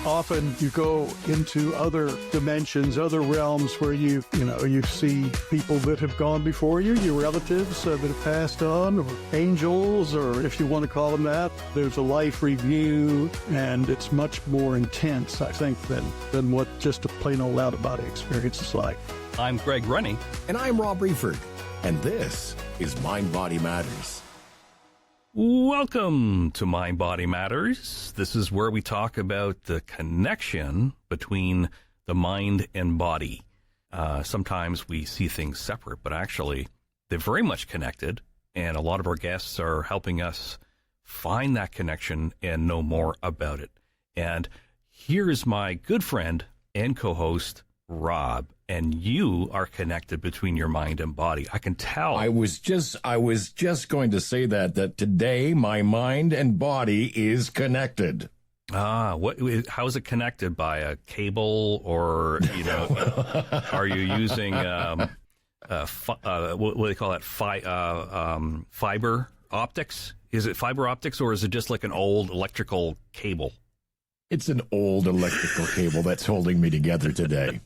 often you go into other dimensions, other realms where you see people that have gone before you, your relatives that have passed on, or angels, or if you want to call them that. There's a life review, and it's much more intense, I think, than what just a plain old out-of-body experience is like. I'm Greg Rennie. And I'm Rob Reeford. And this is Mind Body Matters. Welcome to Mind Body Matters. This is where we talk about the connection between the mind and body. Sometimes we see things separate, but actually they're very much connected. And a lot of our guests are helping us find that connection and know more about it. And here's my good friend and co-host, Rob, and you are connected between your mind and body. I can tell. I was just going to say that today my mind and body is connected. How is it connected? By a cable, or are you using what do they call that? Fiber optics? Is it fiber optics, or is it just like an old electrical cable? It's an old electrical cable that's holding me together today.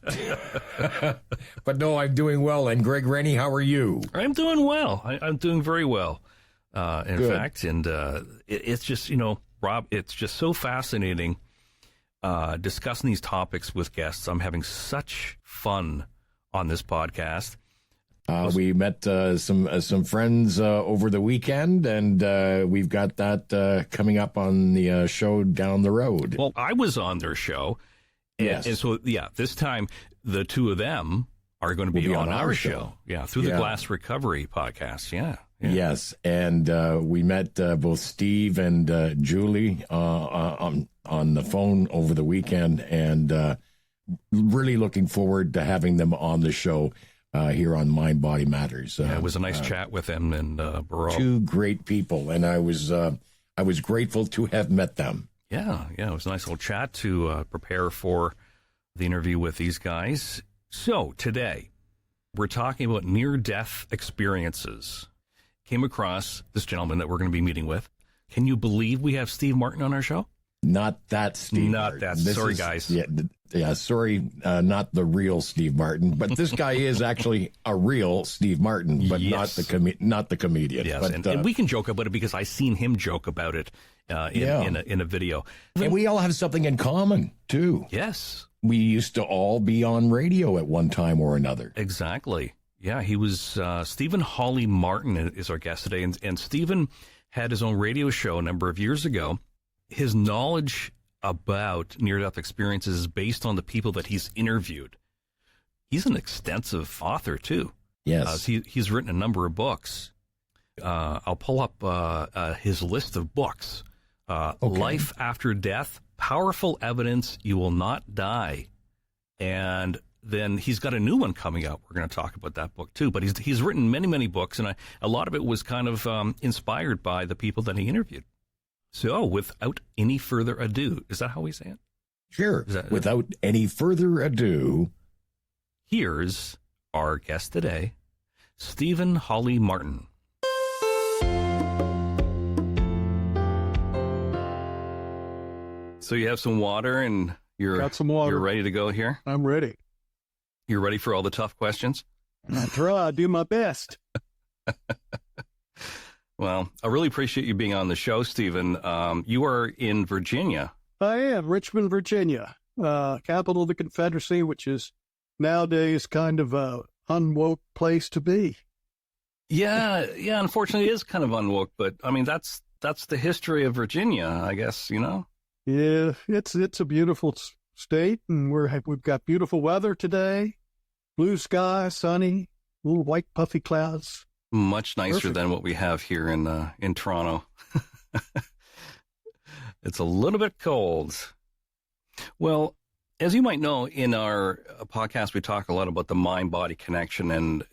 But no, I'm doing well. And Greg Rennie, how are you? I'm doing well. I'm doing very well, in fact. And it's just, Rob, it's just so fascinating discussing these topics with guests. I'm having such fun on this podcast. We met some friends over the weekend, and we've got that coming up on the show down the road. Well, I was on their show. Yes. And so, this time the two of them are going to be on our show. Yeah, through the Glass Recovery podcast. Yeah. Yes, and we met both Steve and Julie on the phone over the weekend, and really looking forward to having them on the show here on Mind Body Matters. It was a nice chat with them and Burrow. Two great people, and I was grateful to have met them. Yeah, it was a nice little chat to prepare for the interview with these guys. So today we're talking about near-death experiences. Came across this gentleman that we're going to be meeting with. Can you believe we have Steve Martin on our show? Not that Steve Martin. Not that. Sorry, guys. Sorry, not the real Steve Martin. But this guy is actually a real Steve Martin, but yes. not the comedian. Yes, but, and we can joke about it because I seen him joke about it in a video. And we all have something in common, too. Yes. We used to all be on radio at one time or another. Exactly. Yeah, he was Stephen Hawley Martin is our guest today. And Stephen had his own radio show a number of years ago. His knowledge about near-death experiences is based on the people that he's interviewed. He's an extensive author, too. Yes. He's written a number of books. I'll pull up his list of books. Okay. Life After Death, Powerful Evidence You Will Not Die. And then he's got a new one coming out. We're going to talk about that book, too. But he's written many, many books, and a lot of it was kind of inspired by the people that he interviewed. So, without any further ado, is that how we say it? Sure. Without any further ado, here's our guest today, Stephen Hawley Martin. So you have some water, and got some water. You're ready to go here? I'm ready. You're ready for all the tough questions? I try. I do my best. Well, I really appreciate you being on the show, Stephen. You are in Virginia. I am, Richmond, Virginia, capital of the Confederacy, which is nowadays kind of a unwoke place to be. Yeah, unfortunately it is kind of unwoke, but I mean, that's the history of Virginia, I guess, Yeah, it's a beautiful state, and we've got beautiful weather today. Blue sky, sunny, little white puffy clouds. Much nicer Perfect. Than what we have here in Toronto. It's a little bit cold. Well, as you might know, in our podcast, we talk a lot about the mind-body connection, and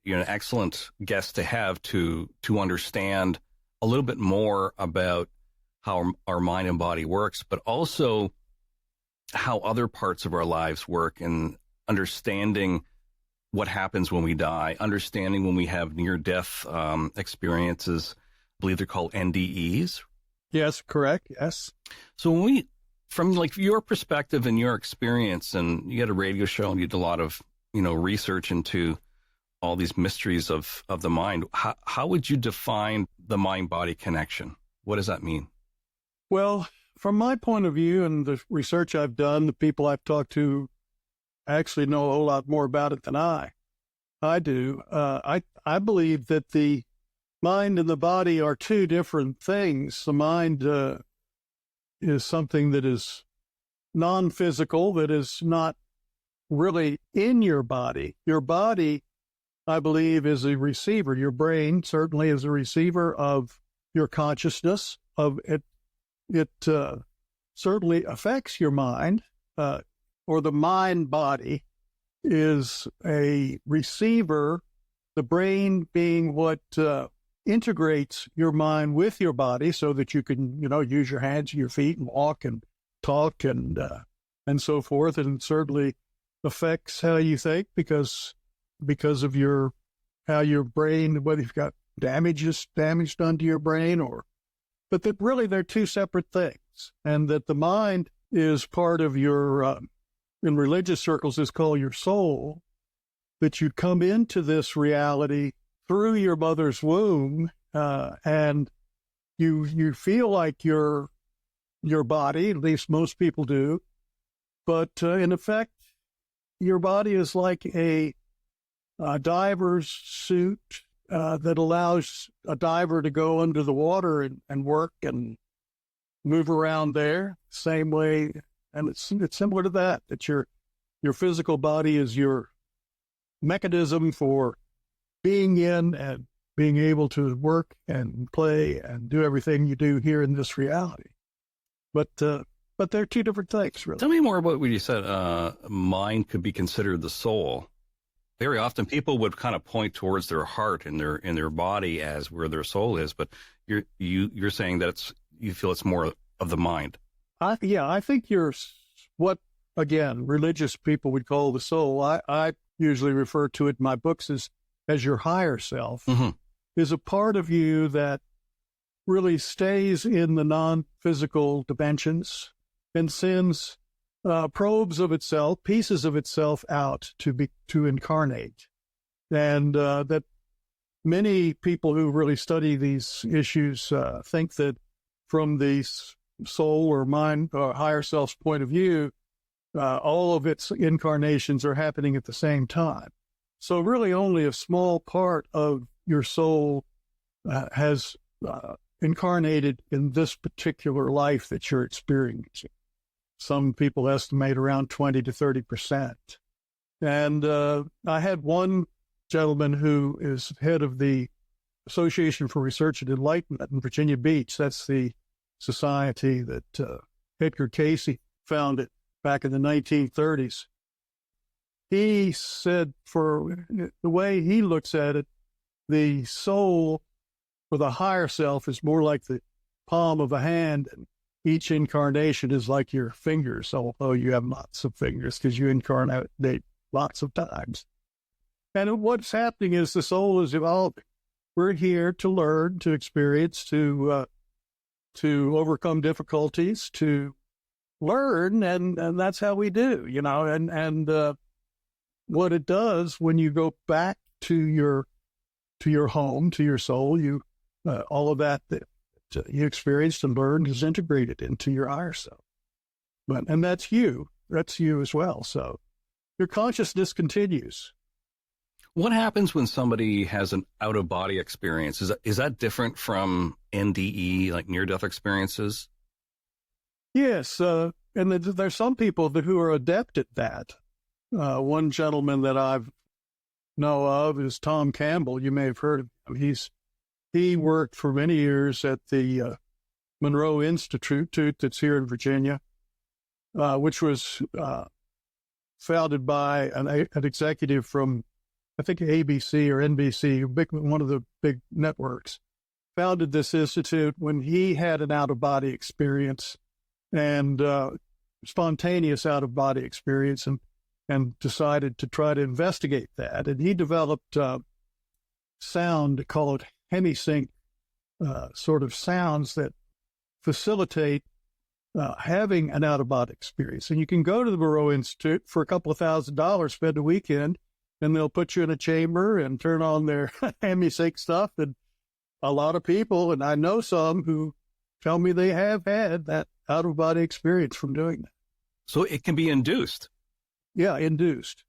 you're an excellent guest to have to understand a little bit more about how our mind and body works, but also how other parts of our lives work, and understanding what happens when we die, understanding when we have near-death experiences. I believe they're called NDEs. Yes, correct. Yes. So when we From like your perspective and your experience, and you had a radio show and you did a lot of, research into all these mysteries of the mind. How would you define the mind-body connection? What does that mean? Well, from my point of view and the research I've done, the people I've talked to actually know a whole lot more about it than I do. I believe that the mind and the body are two different things. The mind is something that is non-physical, that is not really in your body. Your body, I believe, is a receiver. Your brain certainly is a receiver of your consciousness. Of it, it certainly affects your mind, or the mind body is a receiver. The brain being what integrates your mind with your body, so that you can, use your hands and your feet and walk and talk and so forth, and certainly affects how you think because of how your brain, whether you've got damage done to your brain but that really they're two separate things, and that the mind is part of your, in religious circles is called your soul, that you come into this reality through your mother's womb, and you feel like your body, at least most people do, but in effect, your body is like a diver's suit that allows a diver to go under the water and work and move around there. Same way, and it's similar to that your physical body is your mechanism for being in and being able to work and play and do everything you do here in this reality. But they're two different things, really. Tell me more about what you said. Mind could be considered the soul. Very often, people would kind of point towards their heart and their body as where their soul is. But you're saying that you feel it's more of the mind. I think you're what, again, religious people would call the soul. I usually refer to it in my books as your higher self, is a part of you that really stays in the non-physical dimensions and sends probes of itself, pieces of itself out to incarnate. And that many people who really study these issues think that from the soul or mind or higher self's point of view, all of its incarnations are happening at the same time. So really only a small part of your soul has incarnated in this particular life that you're experiencing. Some people estimate around 20 to 30%. And I had one gentleman who is head of the Association for Research and Enlightenment in Virginia Beach. That's the society that Edgar Cayce founded back in the 1930s. He said, for the way he looks at it, the soul or the higher self is more like the palm of a hand, and each incarnation is like your fingers, although you have lots of fingers because you incarnate lots of times. And what's happening is the soul is evolving. We're here to learn, to experience, to overcome difficulties, to learn, and that's how we do, and what it does when you go back to your home, to your soul, all of that you experienced and learned is integrated into your higher self. And that's you as well. So your consciousness continues. What happens when somebody has an out-of-body experience? Is that different from NDE, like near-death experiences? Yes, and there's some people who are adept at that. One gentleman that I know of is Tom Campbell. You may have heard of him. He worked for many years at the Monroe Institute that's here in Virginia, which was founded by an executive from, I think, ABC or NBC, one of the big networks. Founded this institute when he had an out-of-body experience and spontaneous out-of-body experience, and decided to try to investigate that. And he developed sound called hemisync sort of sounds that facilitate having an out-of-body experience. And you can go to the Moreau Institute for a couple of $1,000, spend a weekend, and they'll put you in a chamber and turn on their hemisync stuff. And a lot of people, and I know some who tell me they have had that out-of-body experience from doing that. So it can be induced. Yeah, induced.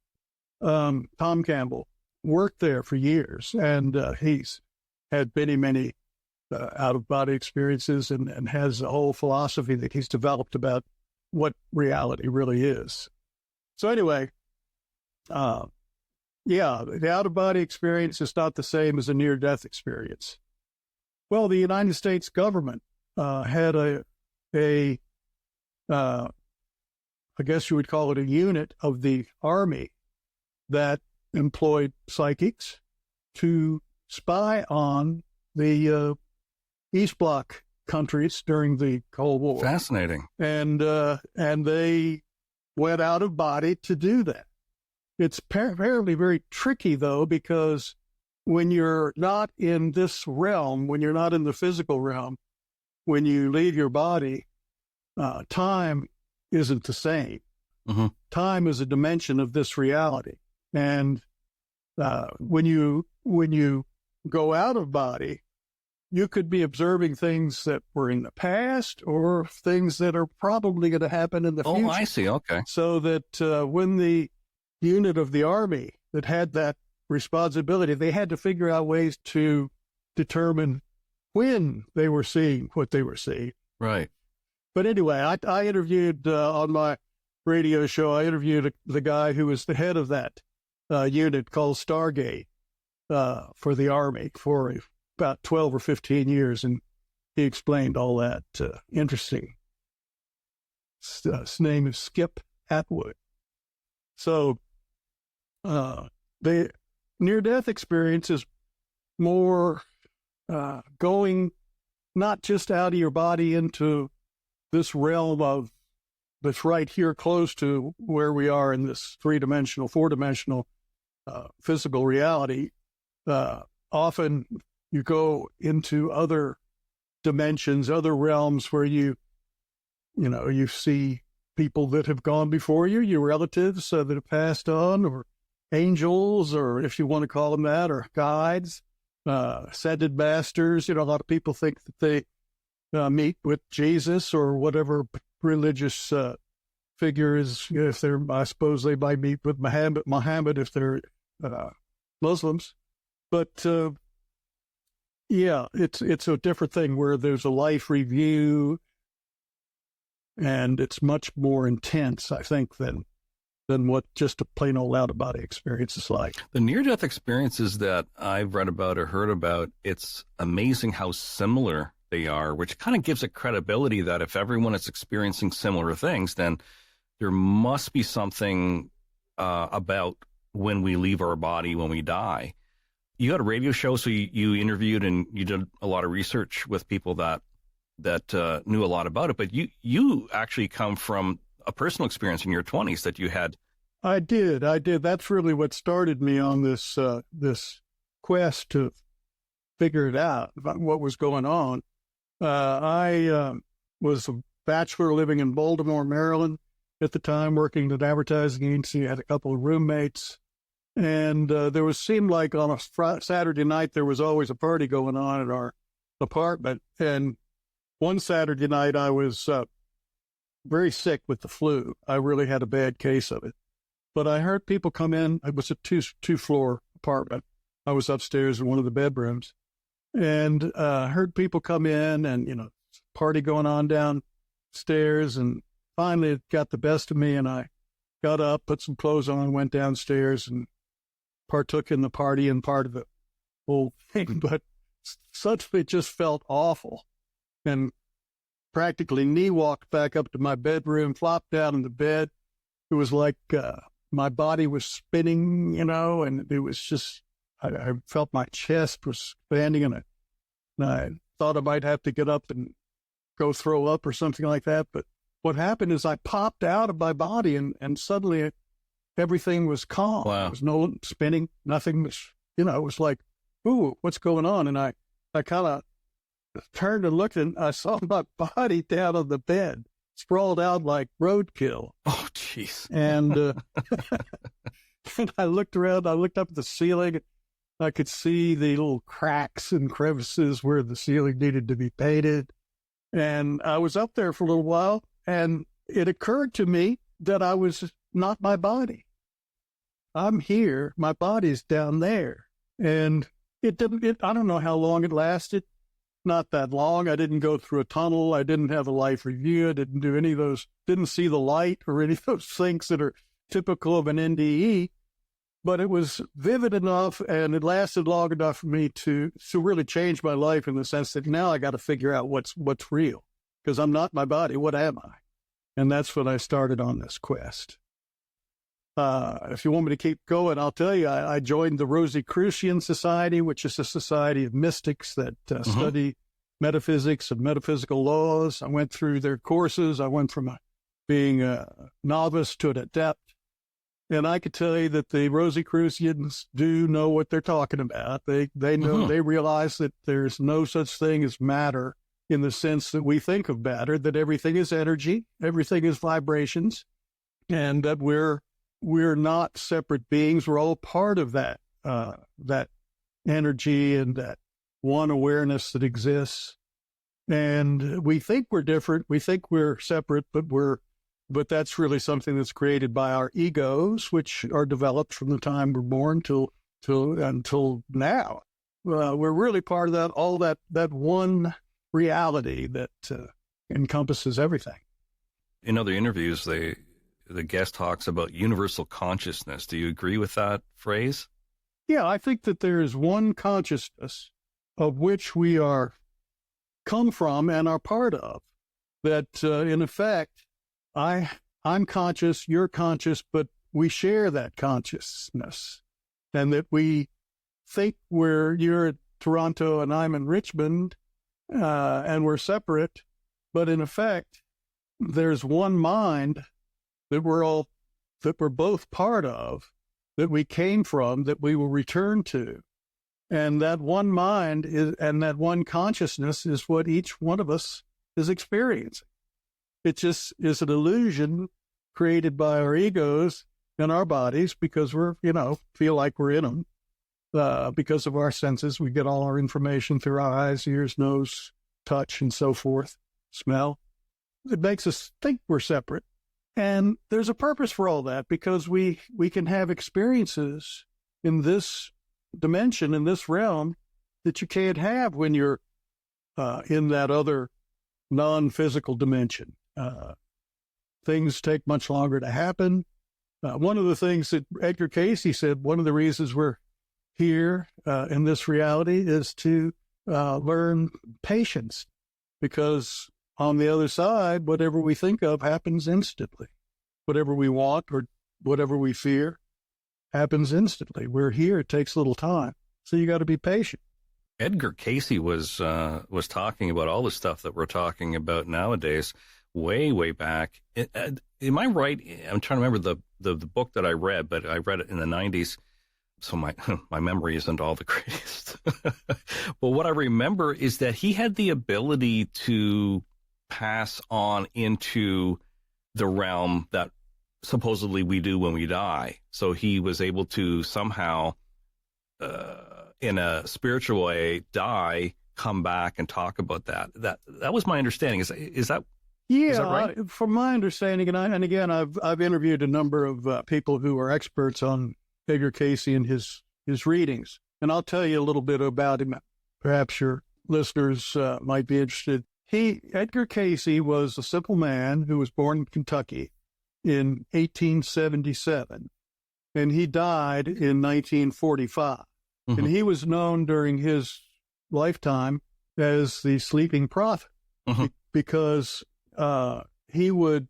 Tom Campbell worked there for years, and he's had many out-of-body experiences and has a whole philosophy that he's developed about what reality really is. So anyway, the out-of-body experience is not the same as a near-death experience. Well, the United States government had I guess you would call it a unit of the Army that employed psychics to spy on the East Bloc countries during the Cold War. Fascinating. And they went out of body to do that. It's apparently very tricky, though, because when you're not in this realm, when you're not in the physical realm, when you leave your body, time isn't the same. Mm-hmm. Time is a dimension of this reality. And when you go out of body, you could be observing things that were in the past or things that are probably going to happen in the future. Oh, I see. Okay. So that when the unit of the Army that had that responsibility, they had to figure out ways to determine when they were seeing what they were seeing. Right. But anyway, I interviewed on my radio show, I interviewed the guy who was the head of that unit called Stargate for the Army for about 12 or 15 years, and he explained all that. Interesting. His name is Skip Atwood. So the near-death experience is more going not just out of your body into this realm of that's right here close to where we are in this three-dimensional, four-dimensional physical reality. Often you go into other dimensions, other realms where you see people that have gone before you, your relatives that have passed on, or angels, or if you want to call them that, or guides, ascended masters. A lot of people think that they meet with Jesus or whatever religious figure is. If they're, I suppose they might meet with Muhammad if they're Muslims. But it's a different thing where there's a life review, and it's much more intense, I think, than what just a plain old out-of-body experience is like. The near-death experiences that I've read about or heard about, it's amazing how similar they are, which kind of gives it credibility that if everyone is experiencing similar things, then there must be something about when we leave our body, when we die. You had a radio show, so you interviewed and you did a lot of research with people that knew a lot about it, but you actually come from a personal experience in your 20s that you had. I did. That's really what started me on this quest to figure it out, about what was going on. I was a bachelor living in Baltimore, Maryland at the time, working at an advertising agency. I had a couple of roommates, and seemed like on a Saturday night there was always a party going on at our apartment. And one Saturday night I was very sick with the flu. I really had a bad case of it. But I heard people come in. It was a two-floor apartment. I was upstairs in one of the bedrooms, and heard people come in and, party going on downstairs. And finally it got the best of me, and I got up, put some clothes on, went downstairs and partook in the party and part of the whole thing. But suddenly it just felt awful, and practically knee walked back up to my bedroom, flopped down in the bed. It was like my body was spinning, and it was just, I felt my chest was expanding, and I thought I might have to get up and go throw up or something like that. But what happened is I popped out of my body, and suddenly everything was calm. Wow. There was no spinning, nothing was, it was like, ooh, what's going on? And I kind of turned and looked, and I saw my body down on the bed. sprawled out like roadkill. Oh, jeez. And, and I looked around, I looked up at the ceiling. I could see the little cracks and crevices where the ceiling needed to be painted. And I was up there for a little while, and it occurred to me that I was not my body. I'm here, my body's down there. And I don't know how long it lasted. Not that long. I didn't go through a tunnel. I didn't have a life review. I didn't do any of those, didn't see the light or any of those things that are typical of an NDE. But it was vivid enough, and it lasted long enough for me to really change my life in the sense that now I got to figure out what's real, because I'm not my body. What am I? And that's when I started on this quest. If you want me to keep going, I'll tell you, I joined the Rosicrucian Society, which is a society of mystics that study metaphysics and metaphysical laws. I went through their courses. I went from being a novice to an adept. And I could tell you that the Rosicrucians do know what they're talking about. They know, they realize that there's no such thing as matter in the sense that we think of matter, that everything is energy, everything is vibrations, and that we're not separate beings. We're all part of that energy and that one awareness that exists. And we think we're different. We think we're separate, but that's really something that's created by our egos, which are developed from the time we're born until now. We're really part of all that one reality that encompasses everything. In other interviews, the guest talks about universal consciousness. Do you agree with that phrase? Yeah, I think that there is one consciousness of which we come from and are part of. That in effect, I'm conscious, you're conscious, but we share that consciousness, and that we think you're at Toronto and I'm in Richmond, and we're separate, but in effect, there's one mind that we're both part of, that we came from, that we will return to. And that one mind and that one consciousness is what each one of us is experiencing. It just is an illusion created by our egos and our bodies because feel like we're in them. Because of our senses, we get all our information through our eyes, ears, nose, touch, and so forth, smell. It makes us think we're separate. And there's a purpose for all that, because we can have experiences in this dimension, in this realm, that you can't have when you're in that other non-physical dimension. Things take much longer to happen. One of the things that Edgar Cayce said, one of the reasons we're here in this reality is to learn patience, because on the other side, whatever we think of happens instantly. Whatever we want or whatever we fear happens instantly. We're here. It takes a little time. So you got to be patient. Edgar Cayce was talking about all the stuff that we're talking about nowadays way back. Am I right? I'm trying to remember the book that I read, but I read it in the 90s. So my memory isn't all the greatest. But what I remember is that he had the ability to pass on into the realm that supposedly we do when we die. So he was able to somehow, in a spiritual way, die, come back and talk about that. That was my understanding. Is that? Yeah, is that right? From my understanding, and again, I've interviewed a number of people who are experts on Edgar Cayce and his readings, and I'll tell you a little bit about him. Perhaps your listeners might be interested. Edgar Cayce was a simple man who was born in Kentucky in 1877, and he died in 1945. Mm-hmm. And he was known during his lifetime as the sleeping prophet, because he would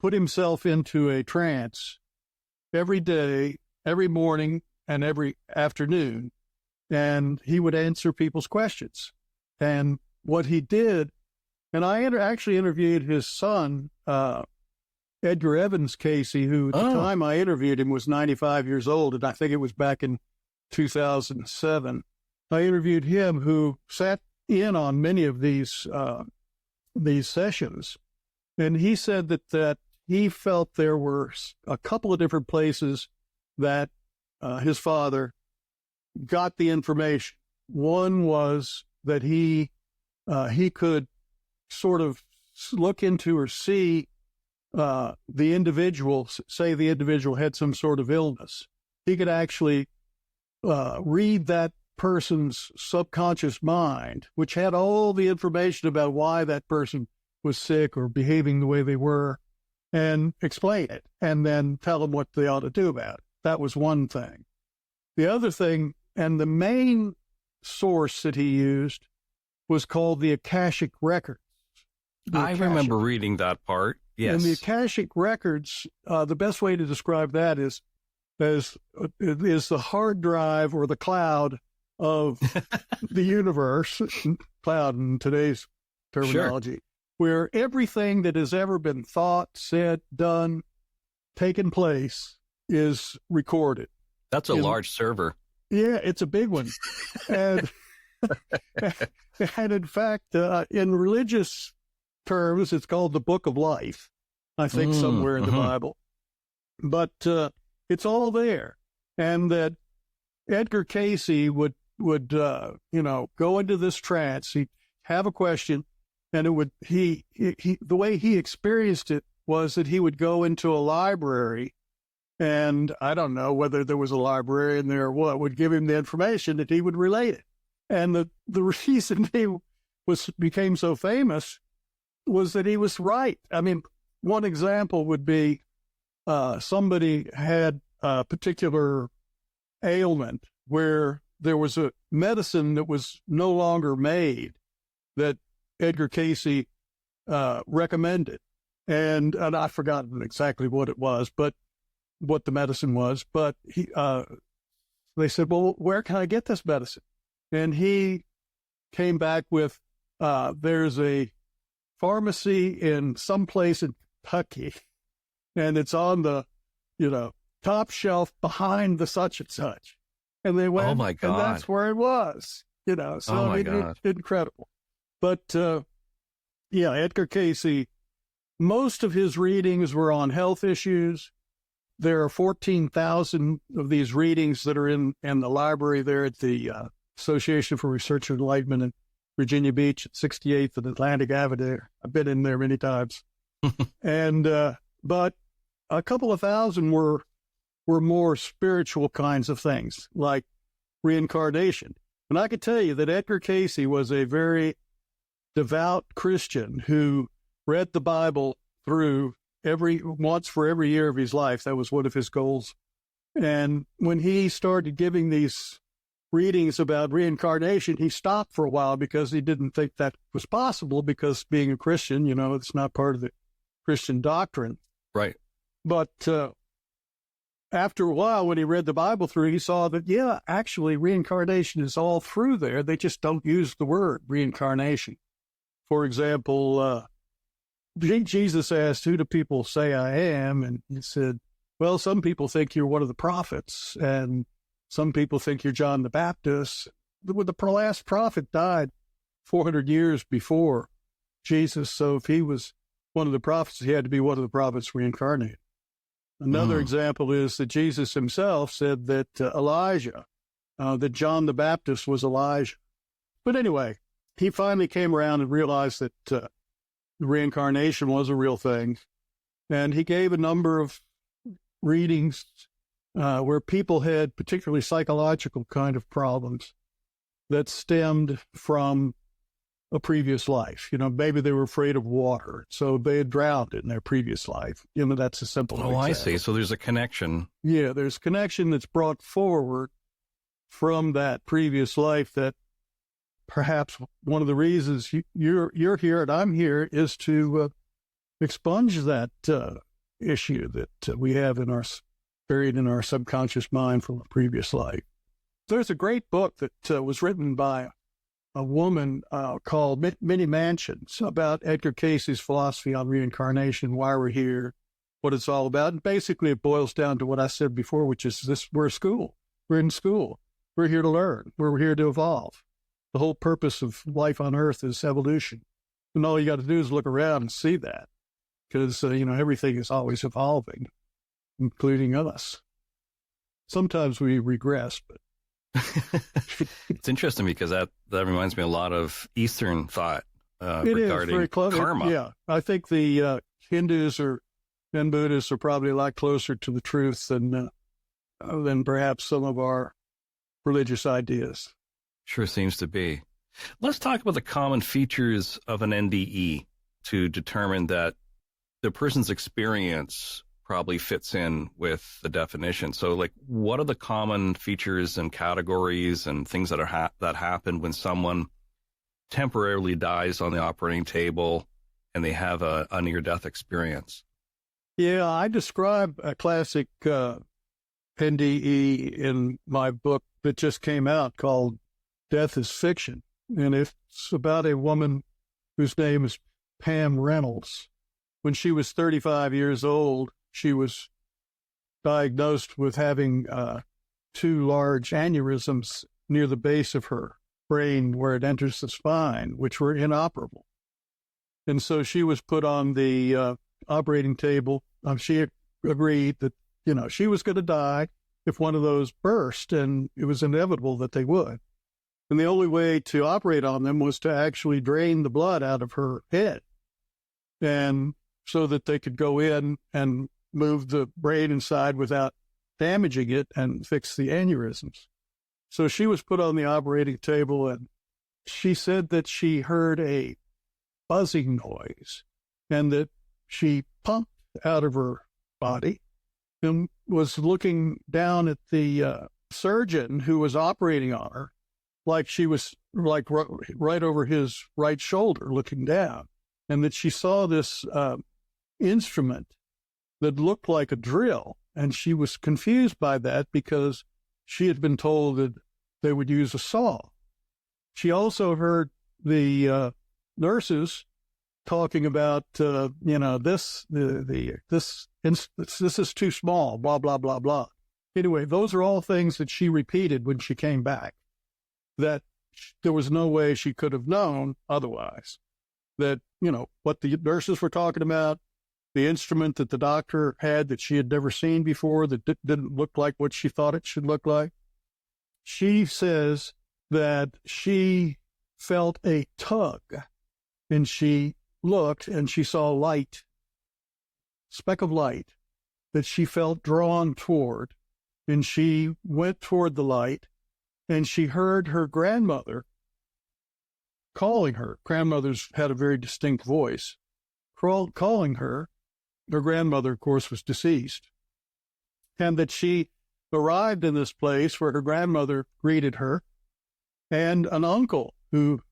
put himself into a trance every day, every morning, and every afternoon, and he would answer people's questions. And what he did, and I actually interviewed his son, Edgar Evans Cayce, who at the time I interviewed him was 95 years old, and I think it was back in 2007. I interviewed him, who sat in on many of these sessions, And he said that he felt there were a couple of different places that his father got the information. One was that he could sort of look into or see the individual, say the individual had some sort of illness. He could actually read that person's subconscious mind, which had all the information about why that person was sick or behaving the way they were, and explain it, and then tell them what they ought to do about it. That was one thing. The other thing, and the main source that he used, was called the Akashic Records. I remember reading that part. Yes. And the Akashic Records, the best way to describe that is the hard drive or the cloud of the universe, cloud in today's terminology, sure, where everything that has ever been thought, said, done, taken place is recorded. That's a large server. Yeah, it's a big one. and in fact, in religious terms, it's called the Book of Life, I think, somewhere in the Bible. But it's all there. And that Edgar Cayce would go into this trance. He'd have a question, and it would the way he experienced it was that he would go into a library, and I don't know whether there was a librarian there or what, would give him the information that he would relate it. And the reason he became so famous was that he was right. I mean, one example would be somebody had a particular ailment where there was a medicine that was no longer made that Edgar Cayce recommended. And I've forgotten exactly what it was, but what the medicine was. But they said, well, where can I get this medicine? And he came back with, there's a pharmacy in some place in Kentucky, and it's on the, top shelf behind the such and such. And they went, oh my God, and that's where it was, so oh my God. It's incredible. But, Edgar Cayce, most of his readings were on health issues. There are 14,000 of these readings that are in the library there at the Association for Research and Enlightenment in Virginia Beach at 68th and Atlantic Avenue. I've been in there many times. And but a couple of thousand were more spiritual kinds of things, like reincarnation. And I could tell you that Edgar Cayce was a very devout Christian who read the Bible through once for every year of his life. That was one of his goals. And when he started giving these readings about reincarnation, he stopped for a while because he didn't think that was possible, because being a Christian, it's not part of the Christian doctrine. Right. But after a while, when he read the Bible through, he saw that, actually reincarnation is all through there. They just don't use the word reincarnation. For example, Jesus asked, who do people say I am? And he said, well, some people think you're one of the prophets, and some people think you're John the Baptist. The last prophet died 400 years before Jesus, so if he was one of the prophets, he had to be one of the prophets reincarnated. Another example is that Jesus himself said that that John the Baptist was Elijah. But anyway, he finally came around and realized that reincarnation was a real thing. And he gave a number of readings where people had particularly psychological kind of problems that stemmed from a previous life. Maybe they were afraid of water, so they had drowned in their previous life. That's a simple example. I see. So there's a connection. Yeah, there's a connection that's brought forward from that previous life, that perhaps one of the reasons you're here and I'm here is to expunge that issue that we have buried in our subconscious mind from a previous life. There's a great book that was written by a woman called Many Mansions about Edgar Cayce's philosophy on reincarnation, why we're here, what it's all about. And basically it boils down to what I said before, which is this: we're in school. We're here to learn. We're here to evolve. The whole purpose of life on Earth is evolution. And all you got to do is look around and see that. because, everything is always evolving, including us. Sometimes we regress, but. It's interesting because that reminds me a lot of Eastern thought It regarding is very close. karma. Yeah, I think the Hindus and Buddhists are probably a lot closer to the truth than perhaps some of our religious ideas. Sure seems to be. Let's talk about the common features of an NDE to determine that the person's experience probably fits in with the definition. So, like, what are the common features and categories and things that that happen when someone temporarily dies on the operating table and they have a near-death experience? Yeah, I describe a classic NDE in my book that just came out called Death is Fiction. And it's about a woman whose name is Pam Reynolds. When she was 35 years old, she was diagnosed with having 2 large aneurysms near the base of her brain where it enters the spine, which were inoperable. And so she was put on the operating table. She agreed that, she was going to die if one of those burst, and it was inevitable that they would. And the only way to operate on them was to actually drain the blood out of her head, and so that they could go in and move the brain inside without damaging it and fix the aneurysms. So she was put on the operating table, and she said that she heard a buzzing noise and that she pumped out of her body and was looking down at the surgeon who was operating on her, like she was like right over his right shoulder looking down, and that she saw this instrument that looked like a drill, and she was confused by that because she had been told that they would use a saw. She also heard the nurses talking about, this is too small, blah, blah, blah, blah. Anyway, those are all things that she repeated when she came back, that there was no way she could have known otherwise. That, what the nurses were talking about, the instrument that the doctor had that she had never seen before that didn't look like what she thought it should look like. She says that she felt a tug, and she looked and she saw light, speck of light, that she felt drawn toward, and she went toward the light, and she heard her grandmother calling her. Grandmothers had a very distinct voice, calling her. Her grandmother, of course, was deceased, and that she arrived in this place where her grandmother greeted her, and an uncle who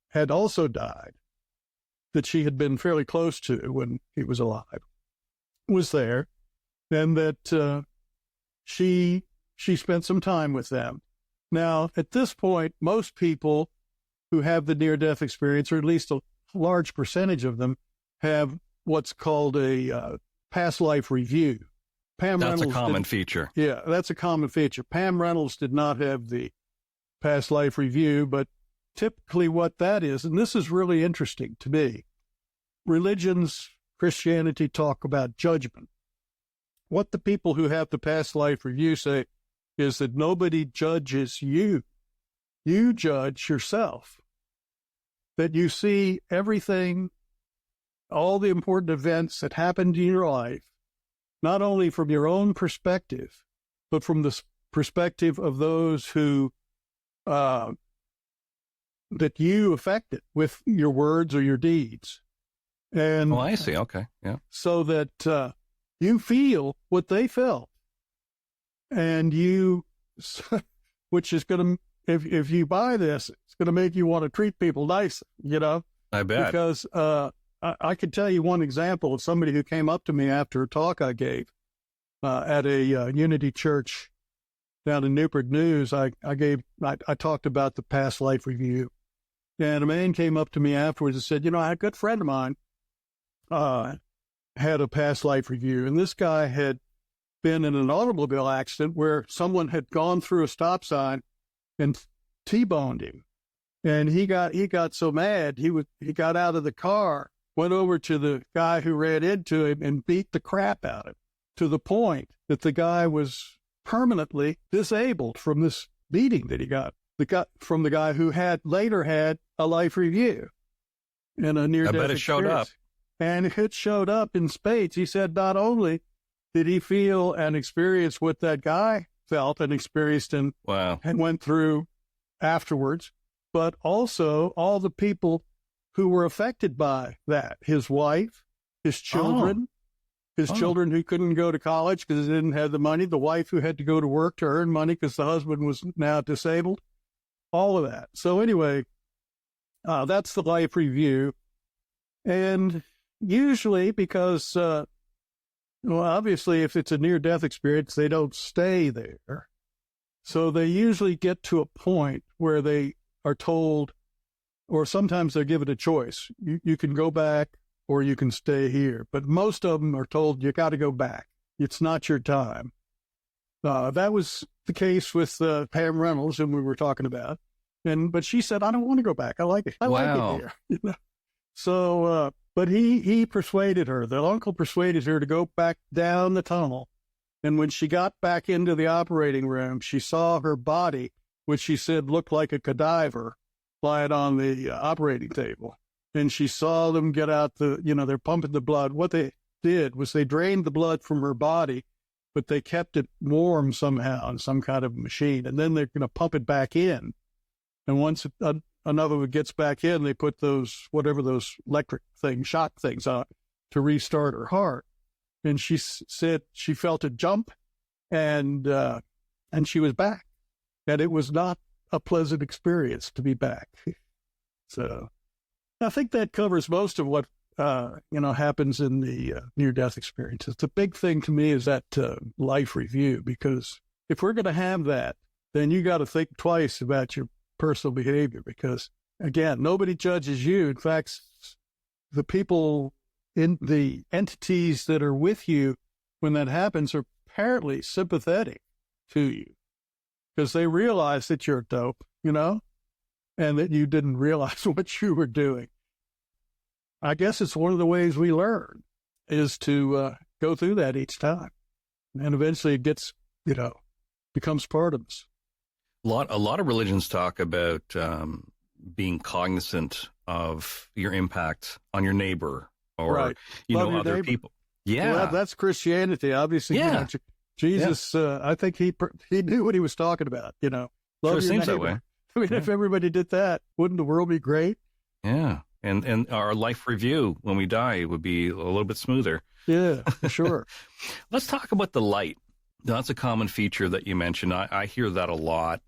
had also died, that she had been fairly close to when he was alive, was there, and that she spent some time with them. Now, at this point, most people who have the near-death experience, or at least a large percentage of them, have what's called a past life review. That's a common feature. Yeah, that's a common feature. Pam Reynolds did not have the past life review, but typically what that is, and this is really interesting to me, religions, Christianity talk about judgment. What the people who have the past life review say is that nobody judges you. You judge yourself. That you see everything, all the important events that happened in your life, not only from your own perspective, but from the perspective of those who that you affected with your words or your deeds. And I see. Okay. Yeah. So that you feel what they felt, and you, which is going to, if you buy this, it's going to make you want to treat people nice, I bet. Because I could tell you one example of somebody who came up to me after a talk I gave at a Unity Church down in Newport News. I talked about the past life review, and a man came up to me afterwards and said, I had a good friend of mine had a past life review, and this guy had been in an automobile accident where someone had gone through a stop sign and T-boned him, and he got so mad he got out of the car went over to the guy who ran into him and beat the crap out of him, to the point that the guy was permanently disabled from this beating that he got. From the guy who later had a life review and a near-death I bet it showed up. And it showed up in spades. He said not only did he feel and experience what that guy felt and experienced and went through afterwards, but also all the people who were affected by that. His wife, his children, children who couldn't go to college because they didn't have the money, the wife who had to go to work to earn money because the husband was now disabled, all of that. So anyway, that's the life review. And usually because, obviously if it's a near-death experience, they don't stay there. So they usually get to a point where they are told, or sometimes they're given a choice. You can go back or you can stay here. But most of them are told, you got to go back. It's not your time. That was the case with Pam Reynolds, whom we were talking about. But she said, I don't want to go back. I like it. I like it here. So, but he persuaded her. The uncle persuaded her to go back down the tunnel. And when she got back into the operating room, she saw her body, which she said looked like a cadaver, lying on the operating table. And she saw them get out they're pumping the blood. What they did was they drained the blood from her body, but they kept it warm somehow in some kind of machine. And then they're going to pump it back in. And once another one gets back in, they put those electric things, shock things on to restart her heart. And she said she felt a jump and she was back. And it was not a pleasant experience to be back. So I think that covers most of what, happens in the near-death experiences. The big thing to me is that life review, because if we're going to have that, then you got to think twice about your personal behavior, because, again, nobody judges you. In fact, the people in the entities that are with you when that happens are apparently sympathetic to you because they realize that you're dope, and that you didn't realize what you were doing. I guess it's one of the ways we learn is to go through that each time. And eventually it gets, becomes part of us. A lot of religions talk about being cognizant of your impact on your neighbor or, other neighbor. People. Yeah. Well, that's Christianity. Obviously, Jesus, I think he knew what he was talking about, Love sure your seems neighbor. that way. I mean, if everybody did that, wouldn't the world be great? Yeah. And our life review when we die would be a little bit smoother. Yeah, for sure. Let's talk about the light. That's a common feature that you mentioned. I hear that a lot.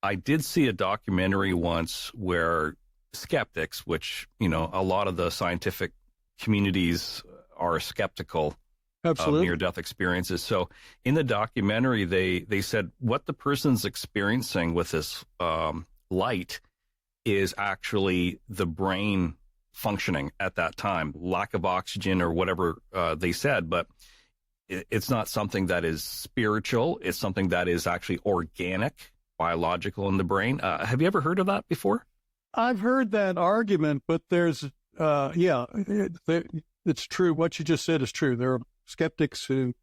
I did see a documentary once where skeptics, which, a lot of the scientific communities are skeptical of near-death experiences. So in the documentary, they said what the person's experiencing with this light is actually the brain functioning at that time, lack of oxygen or whatever they said, but it's not something that is spiritual. It's something that is actually organic, biological in the brain. Have you ever heard of that before? I've heard that argument, but there's, it's true. What you just said is true. There are skeptics who,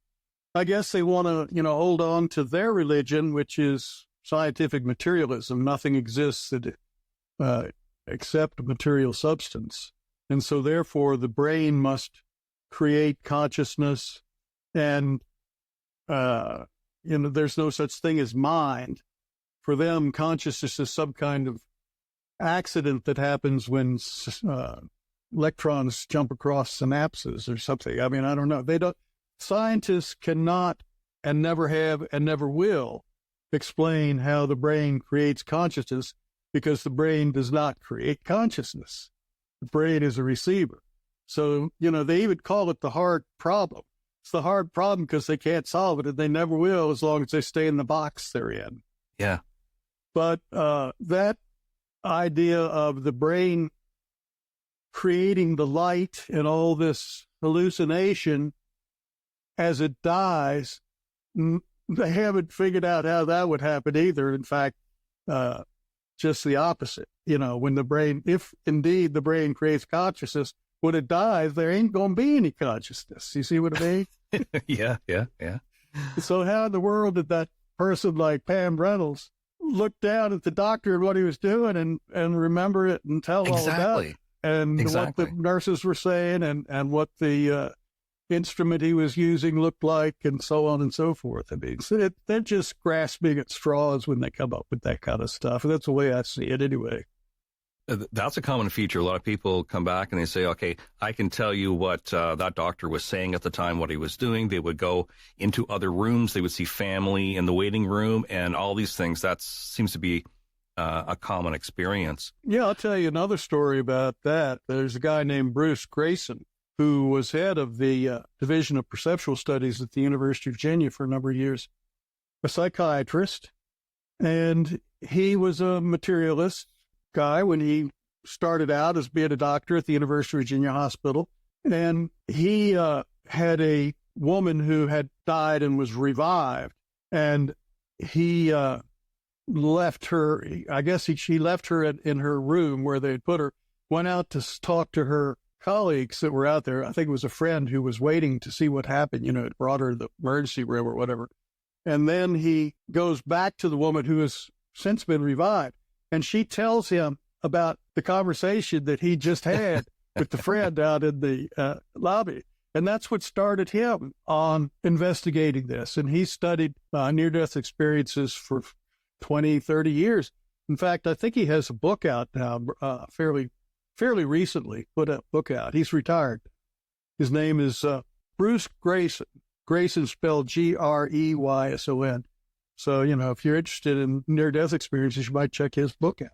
I guess they want to, hold on to their religion, which is scientific materialism. Nothing exists that except material substance. And so therefore the brain must create consciousness and, there's no such thing as mind. For them, consciousness is some kind of accident that happens when electrons jump across synapses or something. I mean, I don't know. Scientists cannot and never have and never will explain how the brain creates consciousness because the brain does not create consciousness. The brain is a receiver. So, they even call it the hard problem. It's the hard problem because they can't solve it, and they never will as long as they stay in the box they're in. Yeah. But that idea of the brain creating the light and all this hallucination as it dies, they haven't figured out how that would happen either. In fact, just the opposite. When the brain, if indeed the brain creates consciousness, when it dies, there ain't going to be any consciousness. You see what I mean? Yeah. So how in the world did that person like Pam Reynolds look down at the doctor and what he was doing and remember it and tell all about it? And what the nurses were saying and what the instrument he was using looked like and so on and so forth. I mean, so they're just grasping at straws when they come up with that kind of stuff. And that's the way I see it anyway. That's a common feature. A lot of people come back and they say, okay, I can tell you what that doctor was saying at the time, what he was doing. They would go into other rooms. They would see family in the waiting room and all these things. That seems to be a common experience. Yeah, I'll tell you another story about that. There's a guy named Bruce Grayson who was head of the Division of Perceptual Studies at the University of Virginia for a number of years, a psychiatrist, and he was a materialist guy when he started out as being a doctor at the University of Virginia Hospital. And he had a woman who had died and was revived. And he left her, I guess she left her in her room where they had put her, went out to talk to her colleagues that were out there. I think it was a friend who was waiting to see what happened. You know, it brought her to the emergency room or whatever. And then he goes back to the woman who has since been revived. And she tells him about the conversation that he just had with the friend out in the lobby. And that's what started him on investigating this. And he studied near-death experiences for 20, 30 years. In fact, I think he has a book out now, fairly recently put a book out. He's retired. His name is Bruce Grayson. Grayson spelled Greyson. So, you know, if you're interested in near-death experiences, you might check his book out.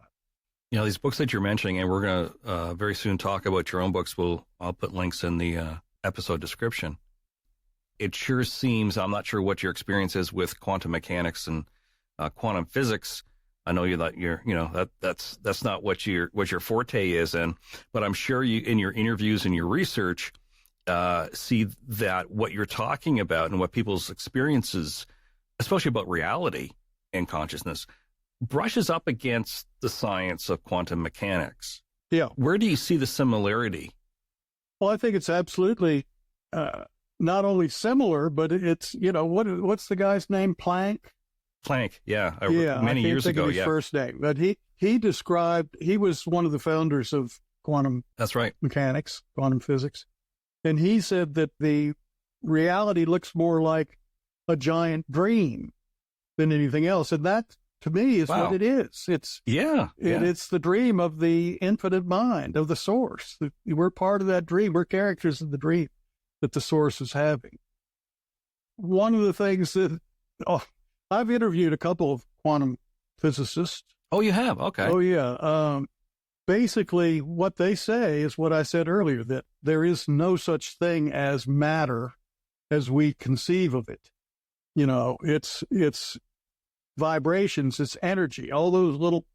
You know, these books that you're mentioning, and we're going to very soon talk about your own books. I'll put links in the episode description. It sure seems, I'm not sure what your experience is with quantum mechanics and quantum physics. I know that's not what your forte is, but I'm sure you, in your interviews and your research, see that what you're talking about and what people's experiences, especially about reality and consciousness, brushes up against the science of quantum mechanics. Yeah. Where do you see the similarity? Well, I think it's absolutely not only similar, but it's, you know, what's the guy's name? Planck, yeah. Many years ago, his first name. But he described, he was one of the founders of quantum That's right. mechanics, quantum physics. And he said that the reality looks more like a giant dream than anything else. And that, to me, is what it is. It's the dream of the infinite mind, of the source. We're part of that dream. We're characters of the dream that the source is having. One of the things that I've interviewed a couple of quantum physicists. Oh, you have? Okay. Oh, yeah. Basically, what they say is what I said earlier, that there is no such thing as matter as we conceive of it. You know, it's vibrations, it's energy. All those little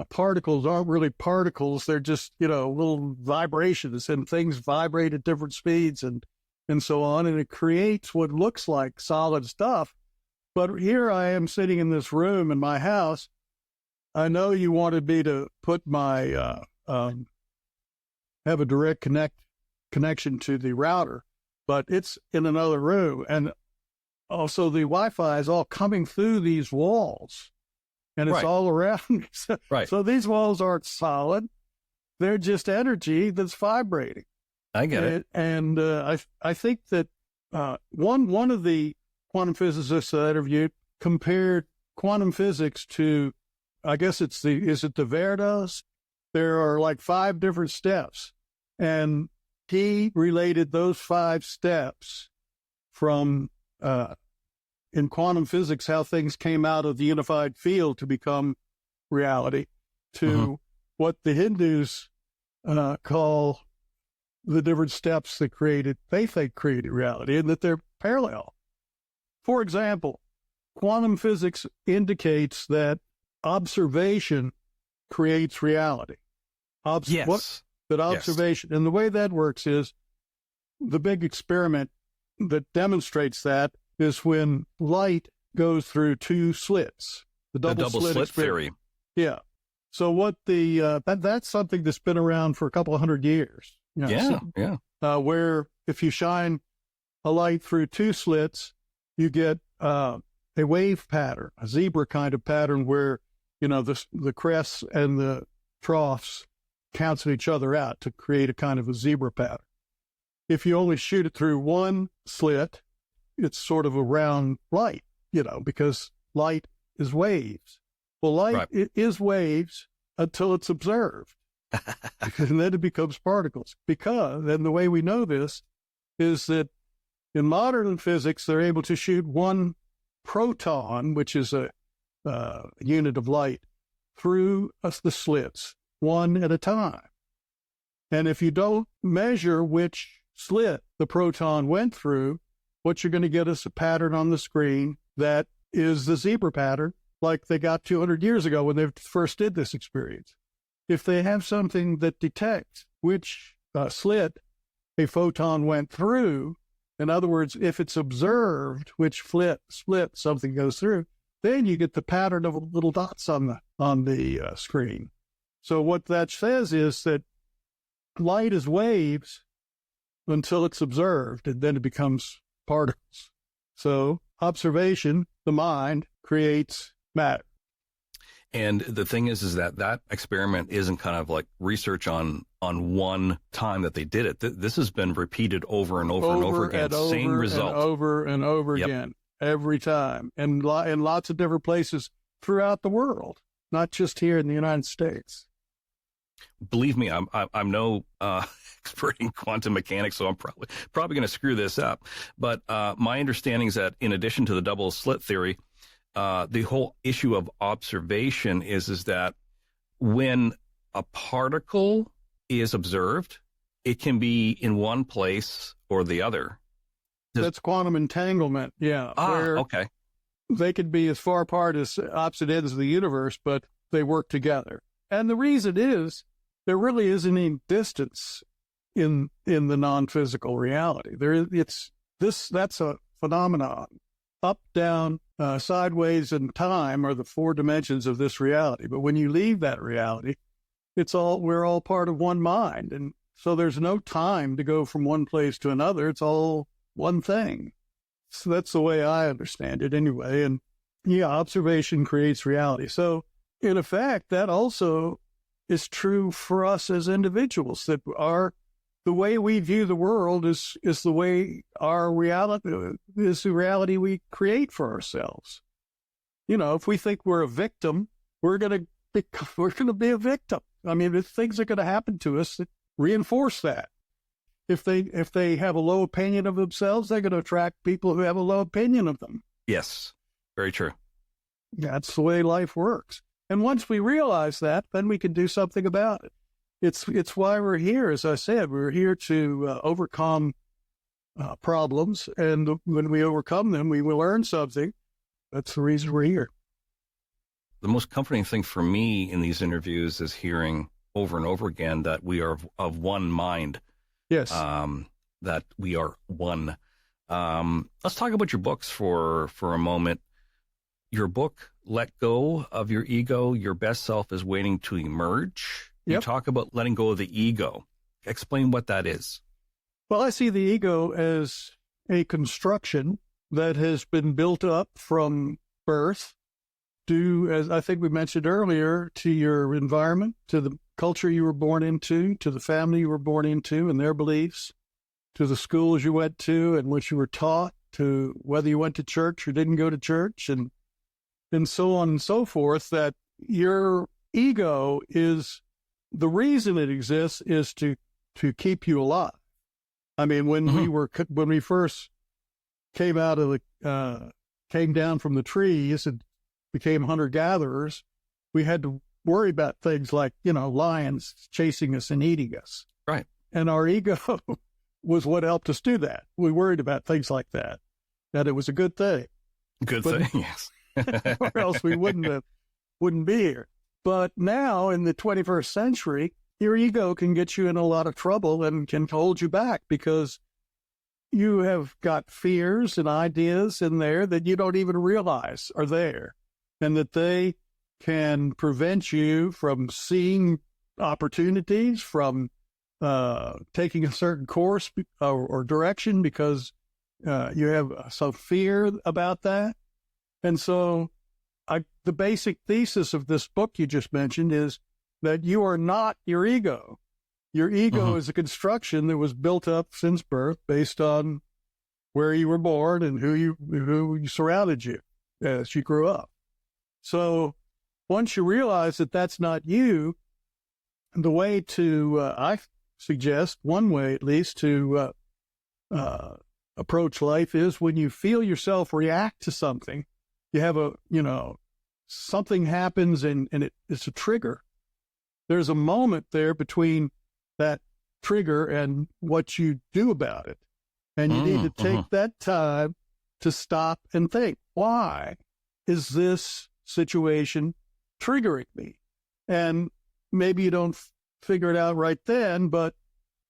particles aren't really particles. They're just, you know, little vibrations, and things vibrate at different speeds and so on. And it creates what looks like solid stuff. But here I am sitting in this room in my house. I know you wanted me to put my, have a direct connection to the router, but it's in another room. And also the Wi-Fi is all coming through these walls, and it's all around me. So these walls aren't solid. They're just energy that's vibrating. I get it. And I think that one of the quantum physicists I interviewed compared quantum physics to, I guess is it the Vedas? There are like 5 different steps. And he related those 5 steps from, in quantum physics, how things came out of the unified field to become reality, to what the Hindus call the different steps that they think created reality, and that they're parallel. For example, quantum physics indicates that observation creates reality. Observation. And the way that works is the big experiment that demonstrates that is when light goes through 2 slits. The double slit theory. Yeah. So what that's something that's been around for a couple of hundred years. You know, Yeah. where if you shine a light through two slits, you get a wave pattern, a zebra kind of pattern where, you know, the crests and the troughs cancel each other out to create a kind of a zebra pattern. If you only shoot it through one slit, it's sort of a round light, you know, because light is waves. Well, light is waves until it's observed. And then it becomes particles. And the way we know this is that in modern physics, they're able to shoot one proton, which is a unit of light, through the slits, one at a time. And if you don't measure which slit the proton went through, what you're going to get is a pattern on the screen that is the zebra pattern, like they got 200 years ago when they first did this experience. If they have something that detects which slit a photon went through, in other words, if it's observed which split something goes through, then you get the pattern of little dots on the screen. So what that says is that light is waves until it's observed, and then it becomes particles. So observation, the mind, creates matter. And the thing is that experiment isn't kind of like research on one time that they did it. This has been repeated over and over and over again. Same result. Over and over again, every time. And in lots of different places throughout the world, not just here in the United States. Believe me, I'm no expert in quantum mechanics, so I'm probably going to screw this up. But my understanding is that in addition to the double slit theory, the whole issue of observation is that when a particle is observed, it can be in one place or the other. That's quantum entanglement, yeah. Okay. They could be as far apart as opposite ends of the universe, but they work together. And the reason is there really isn't any distance in the non-physical reality. That's a phenomenon. Up, down, sideways, and time are the four dimensions of this reality. But when you leave that reality, we're all part of one mind. And so there's no time to go from one place to another. It's all one thing. So that's the way I understand it anyway. And yeah, observation creates reality. So in effect, that also is true for us as individuals, that the way we view the world is the way our reality is, the reality we create for ourselves. You know, if we think we're a victim, we're going to be a victim. I mean, things are going to happen to us that reinforce that. If they have a low opinion of themselves, they're going to attract people who have a low opinion of them. Yes, very true. That's the way life works. And once we realize that, then we can do something about it. It's why we're here. As I said, we're here to overcome problems. And when we overcome them, we will learn something. That's the reason we're here. The most comforting thing for me in these interviews is hearing over and over again that we are of one mind. Yes. That we are one. Let's talk about your books for a moment. Your book, Let Go of Your Ego, Your Best Self is Waiting to Emerge. You talk about letting go of the ego. Explain what that is. Well, I see the ego as a construction that has been built up from birth due, as I think we mentioned earlier, to your environment, to the culture you were born into, to the family you were born into and their beliefs, to the schools you went to and which you were taught, to whether you went to church or didn't go to church, and so on and so forth, that your ego is... The reason it exists is to keep you alive. I mean, when we first came down from the trees and became hunter-gatherers, we had to worry about things like, lions chasing us and eating us. Right. And our ego was what helped us do that. We worried about things like that it was a good thing. Good thing, yes. Or else we wouldn't be here. But now, in the 21st century, your ego can get you in a lot of trouble and can hold you back because you have got fears and ideas in there that you don't even realize are there, and that they can prevent you from seeing opportunities, from taking a certain course or direction because you have some fear about that. And so the basic thesis of this book you just mentioned is that you are not your ego. Your ego is a construction that was built up since birth based on where you were born and who surrounded you as you grew up. So once you realize that that's not you, the way to, I suggest, one way at least to approach life is when you feel yourself react to something, you have something happens and it's a trigger. There's a moment there between that trigger and what you do about it. And you need to take that time to stop and think, why is this situation triggering me? And maybe you don't figure it out right then, but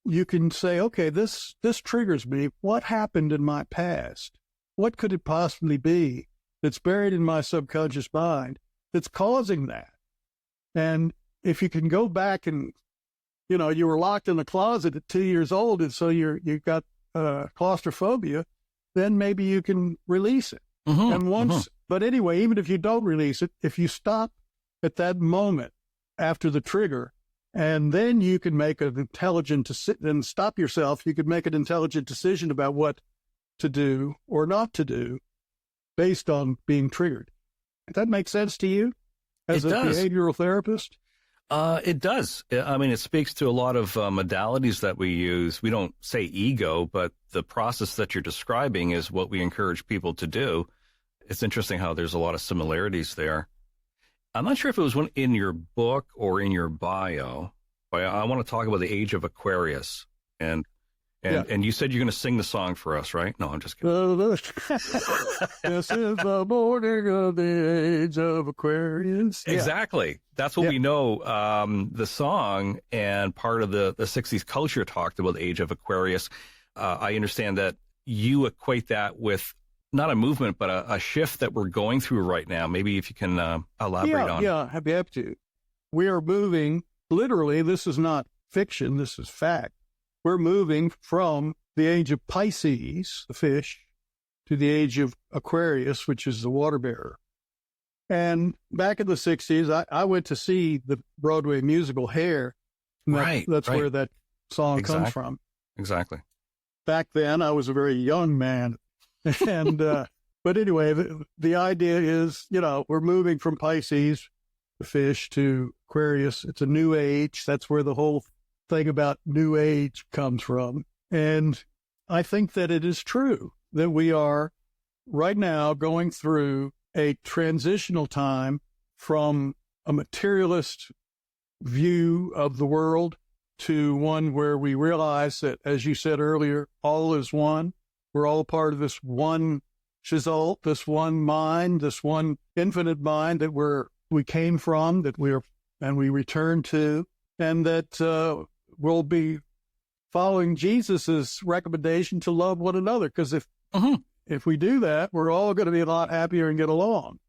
you can say, okay, this triggers me. What happened in my past? What could it possibly be that's buried in my subconscious mind that's causing that? And if you can go back and, you were locked in a closet at 2 years old, and so you've got claustrophobia, then maybe you can release it. But anyway, even if you don't release it, if you stop at that moment after the trigger, and then you can make an intelligent and stop yourself, you could make an intelligent decision about what to do or not to do based on being triggered. Does that make sense to you as a behavioral therapist? It does. I mean, it speaks to a lot of modalities that we use. We don't say ego, but the process that you're describing is what we encourage people to do. It's interesting how there's a lot of similarities there. I'm not sure if it was in your book or in your bio, but I want to talk about the age of Aquarius. And you said you're going to sing the song for us, right? No, I'm just kidding. This is the morning of the age of Aquarius. Exactly. That's what we know. The song and part of the 60s culture talked about the age of Aquarius. I understand that you equate that with not a movement, but a shift that we're going through right now. Maybe if you can elaborate on it. Yeah, I'd be happy to. We are moving, literally, this is not fiction, this is fact. We're moving from the age of Pisces, the fish, to the age of Aquarius, which is the water bearer. And back in the 60s, I went to see the Broadway musical Hair. That's where that song comes from. Exactly. Back then, I was a very young man. And but anyway, the idea is, we're moving from Pisces, the fish, to Aquarius. It's a new age. That's where the whole thing about new age comes from. And I think that it is true that we are right now going through a transitional time from a materialist view of the world to one where we realize that, as you said earlier, all is one. We're all part of this one shizult, this one mind, this one infinite mind that we came from, that we return to, and that we'll be following Jesus's recommendation to love one another. Because if we do that, we're all going to be a lot happier and get along.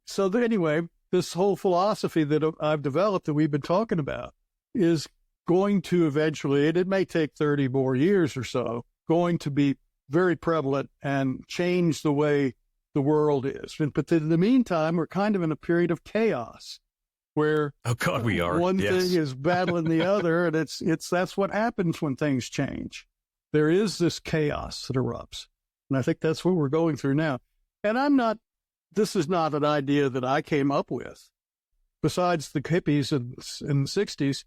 So anyway, this whole philosophy that I've developed that we've been talking about is going to eventually, and it may take 30 more years or so, going to be very prevalent and change the way the world is. But in the meantime, we're kind of in a period of chaos where we are. One thing is battling the other, and that's what happens when things change. There is this chaos that erupts, and I think that's what we're going through now. And this is not an idea that I came up with. Besides the hippies in the 60s,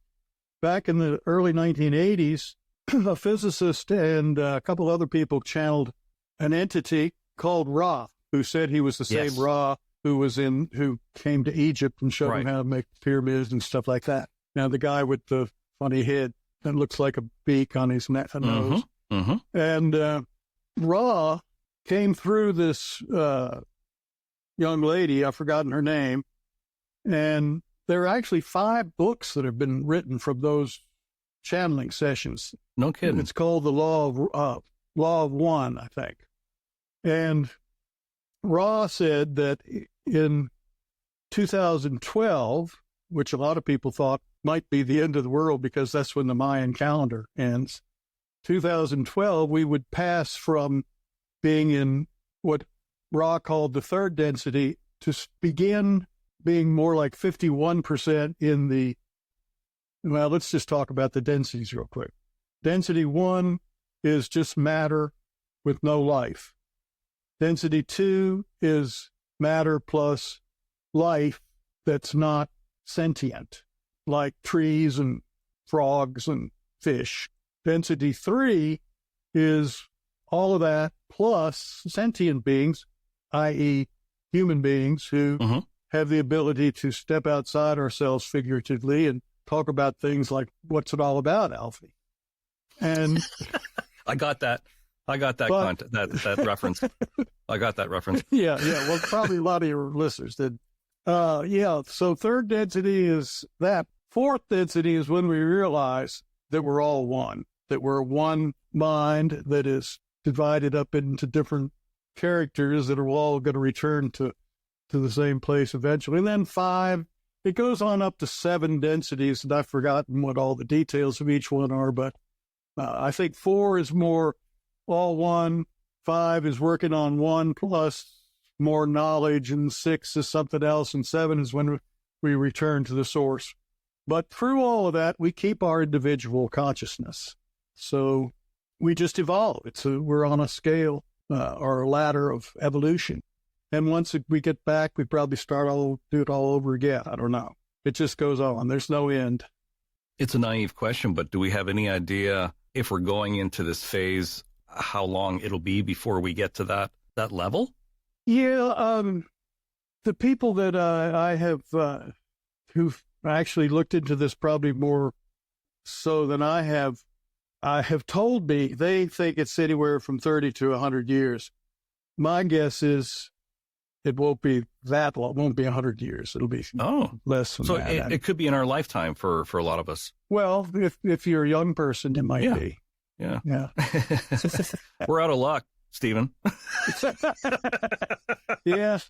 back in the early 1980s, a physicist and a couple other people channeled an entity called Ra, who said he was the same Ra who came to Egypt and showed him how to make pyramids and stuff like that. Now, the guy with the funny head that looks like a beak on his nose. And Ra came through this young lady, I've forgotten her name, and there are actually 5 books that have been written from those channeling sessions. No kidding. It's called the Law of One, I think. And Ra said that in 2012, which a lot of people thought might be the end of the world because that's when the Mayan calendar ends. 2012, we would pass from being in what Ra called the third density to begin being more like 51% in the, well, let's just talk about the densities real quick. Density 1 is just matter with no life. Density 2 is matter plus life that's not sentient, like trees and frogs and fish. Density 3 is all of that plus sentient beings, i.e. human beings who have the ability to step outside ourselves figuratively and talk about things like, what's it all about, Alfie? And I got that. That reference. I got that reference. Yeah. Well, probably a lot of your listeners did. So third density is that. Fourth density is when we realize that we're all one, that we're one mind that is divided up into different characters that are all going to return to the same place eventually. And then 5, it goes on up to 7 densities, and I've forgotten what all the details of each one are, but I think 4 is more all one, 5 is working on one plus more knowledge, and 6 is something else, and 7 is when we return to the source. But through all of that, we keep our individual consciousness. So we just evolve. We're on a scale or a ladder of evolution. And once we get back, we probably do it all over again. I don't know. It just goes on. There's no end. It's a naive question, but do we have any idea if we're going into this phase, how long it'll be before we get to that level? Yeah. The people that I have who've actually looked into this probably more so than I have told me they think it's anywhere from 30 to 100 years. My guess is it won't be that long. It won't be 100 years. It'll be less than that. So it could be in our lifetime for a lot of us. Well, if you're a young person, it might be. Yeah. We're out of luck, Stephen. Yeah,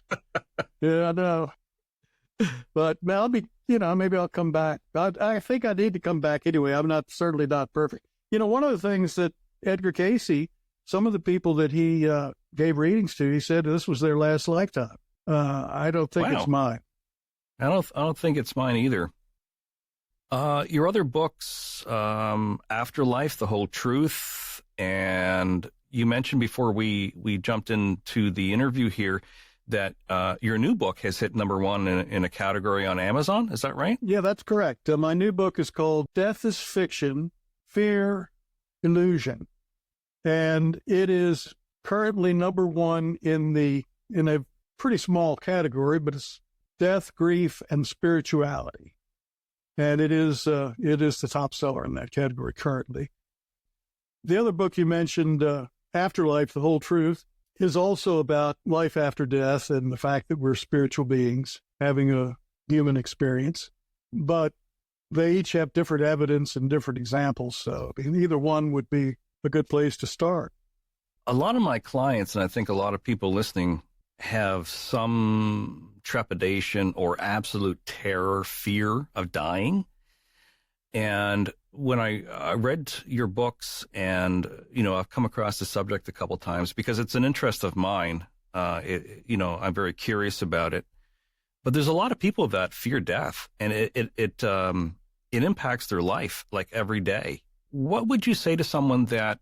I know. But maybe I'll come back. I think I need to come back anyway. I'm certainly not perfect. One of the things that Edgar Cayce, some of the people that he gave readings to, he said this was their last lifetime. I don't think it's mine. I don't think it's mine either. Your other books, Afterlife, The Whole Truth, and you mentioned before we jumped into the interview here that your new book has hit #1 in a category on Amazon. Is that right? Yeah, that's correct. My new book is called Death is Fiction, Fear, Illusion. And it is currently #1 in a pretty small category, but it's death, grief, and spirituality. And it is the top seller in that category currently. The other book you mentioned, Afterlife, The Whole Truth, is also about life after death and the fact that we're spiritual beings having a human experience. But they each have different evidence and different examples. So either one would be a good place to start. A lot of my clients, and I think a lot of people listening, have some trepidation or absolute terror, fear of dying. And when I read your books, and I've come across the subject a couple of times because it's an interest of mine. I'm very curious about it. But there's a lot of people that fear death, and it impacts their life like every day. What would you say to someone that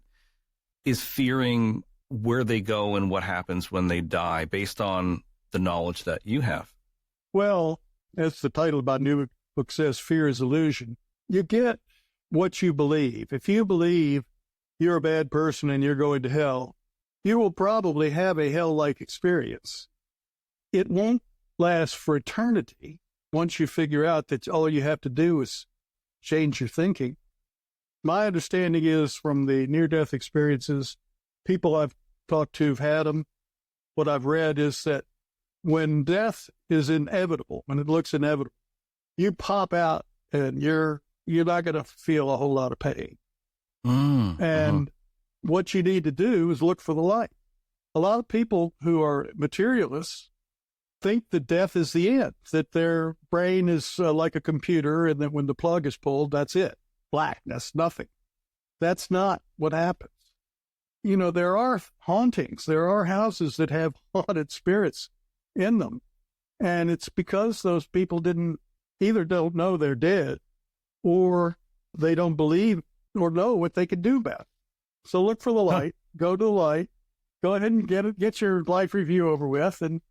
is fearing where they go and what happens when they die, based on the knowledge that you have? Well, as the title of my new book says, fear is illusion. You get what you believe. If you believe you're a bad person and you're going to hell, you will probably have a hell-like experience. It won't last for eternity once you figure out that all you have to do is change your thinking. My understanding is from the near-death experiences, people I've talked to who've had them, what I've read is that when death is inevitable, when it looks inevitable, you pop out and you're not going to feel a whole lot of pain. And what you need to do is look for the light. A lot of people who are materialists think that death is the end, that their brain is like a computer, and that when the plug is pulled, that's it. Black, that's nothing. That's not what happens. You know, there are hauntings. There are houses that have haunted spirits in them. And it's because those people either don't know they're dead, or they don't believe or know what they can do about it. So look for the light, go to the light, go ahead and get your life review over with. And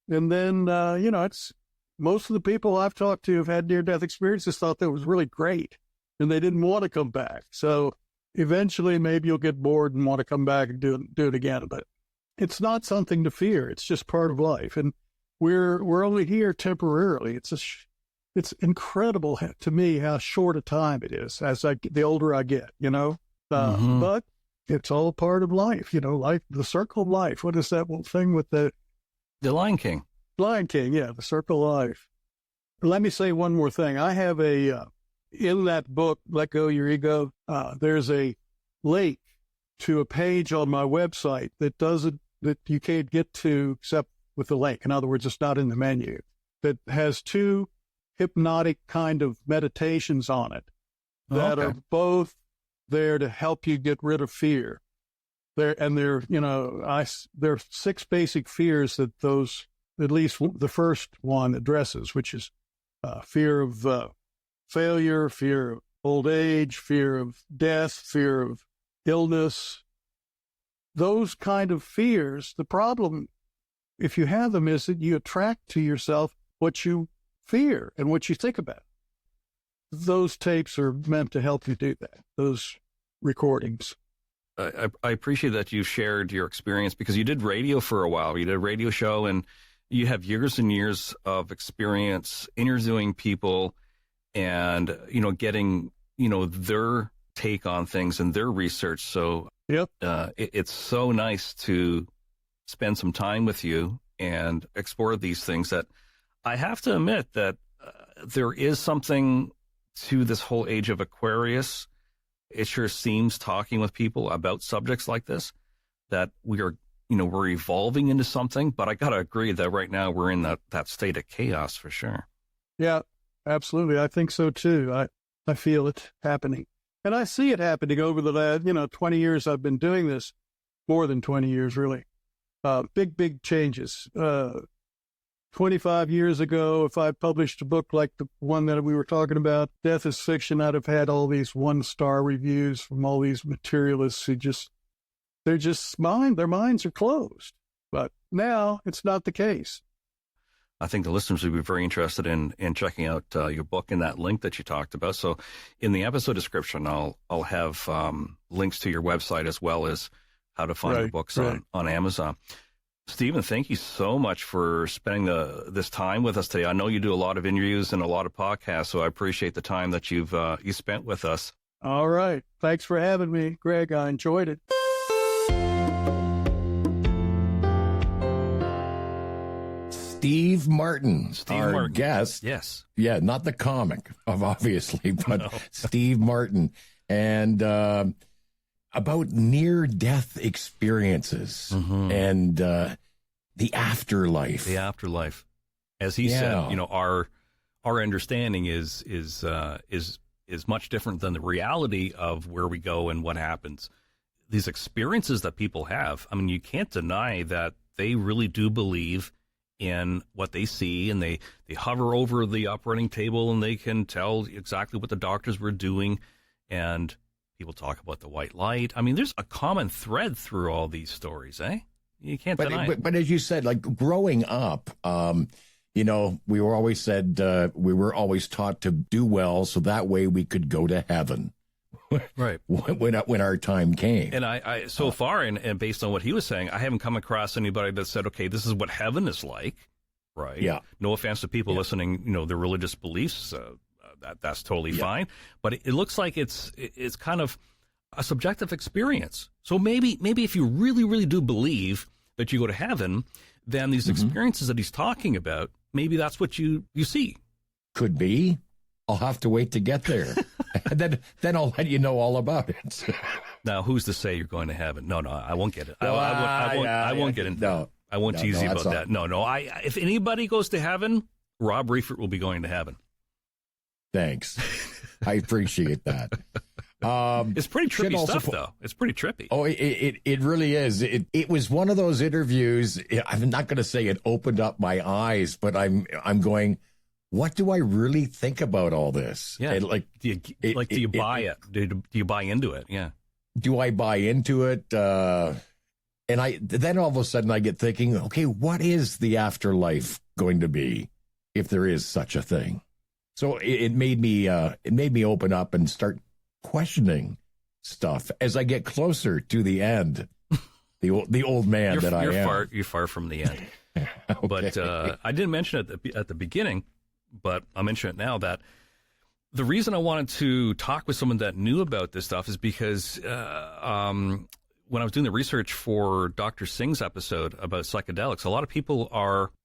then, you know, it's most of the people I've talked to who've had near-death experiences thought that was really great, and they didn't want to come back. So eventually maybe you'll get bored and want to come back and do it again. But it's not something to fear. It's just part of life. And we're only here temporarily. It's incredible to me how short a time it is the older I get, you know. But it's all part of life, you know, life, the circle of life. What is that one thing with the Lion King? Lion King, yeah, the circle of life. Let me say one more thing. I have in that book, Let Go Your Ego, there's a link to a page on my website that you can't get to except with the link. In other words, it's not in the menu. That has 2 hypnotic kind of meditations on it that are both there to help you get rid of fear. There are 6 basic fears that at least the first one addresses, which is fear of failure, fear of old age, fear of death, fear of illness. Those kind of fears, the problem, if you have them, is that you attract to yourself what you fear and what you think about. Those tapes are meant to help you do that, those recordings. I appreciate that you shared your experience, because you did radio for a while. You did a radio show, and you have years and years of experience interviewing people and, you know, getting, you know, their take on things and their research. So yep. It's so nice to spend some time with you and explore these things that I have to admit that there is something to this whole age of Aquarius. It sure seems, talking with people about subjects like this, that we're evolving into something. But I got to agree that right now we're in that state of chaos for sure. Yeah, absolutely. I think so too. I feel it happening. And I see it happening over the last, 20 years I've been doing this, more than 20 years really. Big changes. 25 years ago, if I published a book like the one that we were talking about, Death is Fiction, I'd have had all these 1-star reviews from all these materialists who their minds are closed. But now it's not the case. I think the listeners would be very interested in checking out your book and that link that you talked about. So in the episode description, I'll have links to your website as well as how to find the books on Amazon. Stephen, thank you so much for spending this time with us today. I know you do a lot of interviews and a lot of podcasts, so I appreciate the time that you spent with us. All right. Thanks for having me, Greg. I enjoyed it. Steve Martin, our guest. Yes. Yeah, not the comic, obviously, but no. Steve Martin. And about near-death experiences and the afterlife. The afterlife. As he said, our understanding is much different than the reality of where we go and what happens. These experiences that people have, I mean, you can't deny that they really do believe in what they see, and they hover over the operating table and they can tell exactly what the doctors were doing, and people talk about the white light. I mean, there's a common thread through all these stories, eh? You can't deny it. But as you said, like growing up, we were always taught to do well so that way we could go to heaven. Right. When our time came. And I so far, and based on what he was saying, I haven't come across anybody that said, okay, this is what heaven is like. Right. Yeah. No offense to people listening, their religious beliefs. That's totally fine. But it looks like it's kind of a subjective experience. So maybe if you really, really do believe that you go to heaven, then these experiences that he's talking about, maybe that's what you see. Could be. I'll have to wait to get there. And then I'll let you know all about it. Now, who's to say you're going to heaven? No, I won't get it. I won't get into that. I won't tease you about that. No. If anybody goes to heaven, Rob Reifert will be going to heaven. Thanks. I appreciate that. It's pretty trippy stuff, though. It's pretty trippy. Oh, it really is. It was one of those interviews. I'm not going to say it opened up my eyes, but I'm going, what do I really think about all this? Yeah. And do you buy it? Do you buy into it? Yeah. Do I buy into it? And then all of a sudden I get thinking, okay, what is the afterlife going to be, if there is such a thing? So it made me open up and start questioning stuff as I get closer to the end. The old man that I am. You're far from the end. Okay. But I didn't mention it at the beginning, but I'll mention it now, that the reason I wanted to talk with someone that knew about this stuff is because when I was doing the research for Dr. Singh's episode about psychedelics, a lot of people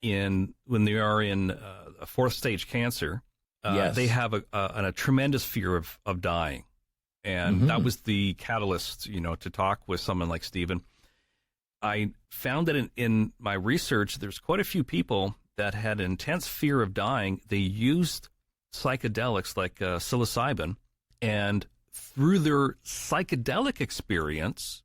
when they are in a fourth stage cancer, yes. They have a tremendous fear of dying. And that was the catalyst, to talk with someone like Stephen. I found that in my research, there's quite a few people that had intense fear of dying. They used psychedelics like psilocybin, and through their psychedelic experience,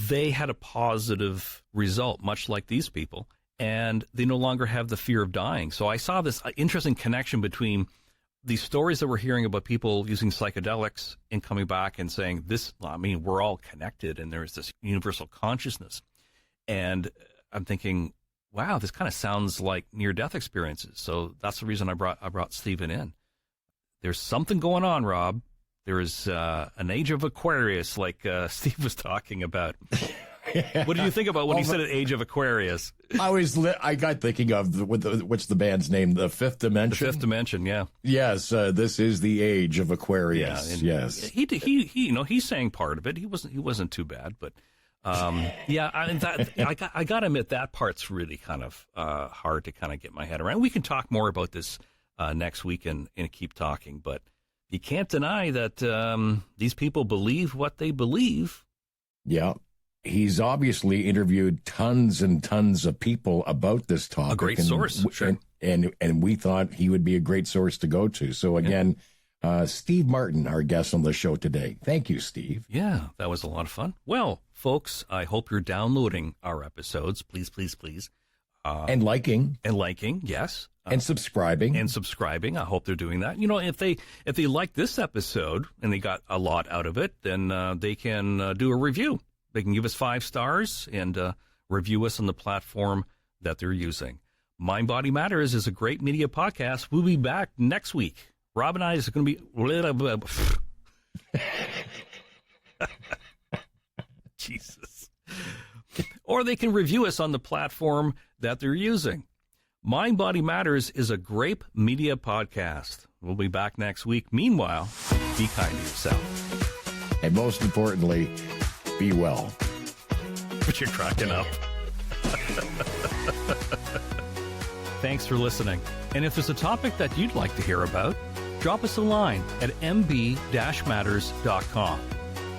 they had a positive result, much like these people, and they no longer have the fear of dying. So I saw this interesting connection between these stories that we're hearing about people using psychedelics and coming back and saying we're all connected and there's this universal consciousness. And I'm thinking, wow, this kind of sounds like near-death experiences. So that's the reason I brought Stephen in. There's something going on, Rob. There is an age of Aquarius, like Steve was talking about. What did you think about when he said an age of Aquarius? I got thinking of what's the band's name? The Fifth Dimension. The Fifth Dimension, yeah. Yes, this is the age of Aquarius. Yeah, yes, he he's saying part of it. He wasn't too bad, but I got to admit that part's really kind of hard to kind of get my head around. We can talk more about this next week and keep talking, but you can't deny that these people believe what they believe. Yeah. He's obviously interviewed tons and tons of people about this topic. A great source, sure. And we thought he would be a great source to go to. So again, Steve Martin, our guest on the show today. Thank you, Steve. Yeah, that was a lot of fun. Well, folks, I hope you're downloading our episodes. Please, please, please. And liking. And liking, yes. And subscribing. I hope they're doing that. If they like this episode and they got a lot out of it, then they can do a review. They can give us 5 stars and review us on the platform that they're using. Mind Body Matters is a great media podcast. We'll be back next week. Rob and I is going to be... Jesus. Or they can review us on the platform that they're using. Mind Body Matters is a great media podcast. We'll be back next week. Meanwhile, be kind to yourself. And most importantly, be well. But you're cracking up. Thanks for listening. And if there's a topic that you'd like to hear about, drop us a line at mb-matters.com.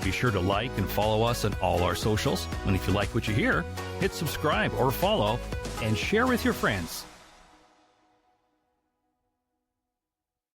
Be sure to like and follow us on all our socials. And if you like what you hear, hit subscribe or follow and share with your friends.